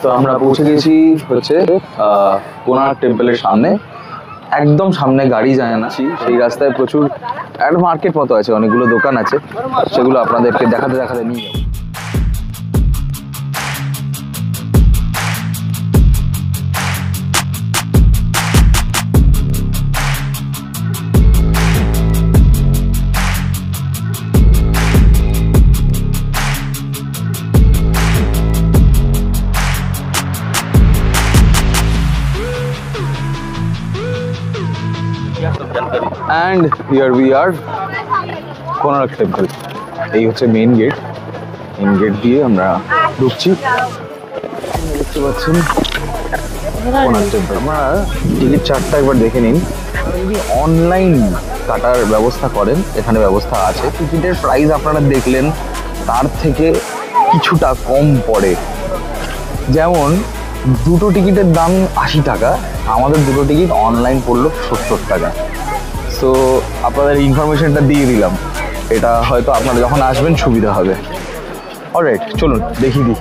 তো আমরা পৌঁছে গেছি হচ্ছে কোনার্ক টেম্পলের সামনে, একদম সামনে গাড়ি যায় না, সেই রাস্তায় প্রচুর একটা মার্কেট মতো আছে, অনেকগুলো দোকান আছে, সেগুলো আপনাদেরকে দেখাতে দেখাতে নিয়ে যাবো। And here we are, Konark temple. এই হচ্ছে মেইন গেট, মেইন গেট দিয়ে আমরা ঢুকছি। দেখতে পাচ্ছেন কোনার্ক টেম্পল। আমরা টিকিট চার্টটা একবার দেখে নিন। যদি অনলাইন কাটার ব্যবস্থা করেন, এখানে ব্যবস্থা আছে। টিকিটের প্রাইস আপনারা দেখলেন, তার থেকে কিছুটা কম পড়ে। যেমন দুটো টিকিটের দাম 80 টাকা, আমাদের দুটো টিকিট অনলাইন পড়লো 70 টাকা। সো আপনাদের ইনফরমেশনটা দিয়ে দিলাম, এটা হয়তো আপনারা যখন আসবেন সুবিধা হবে। অলরাইট, চলুন দেখিয়ে দিই।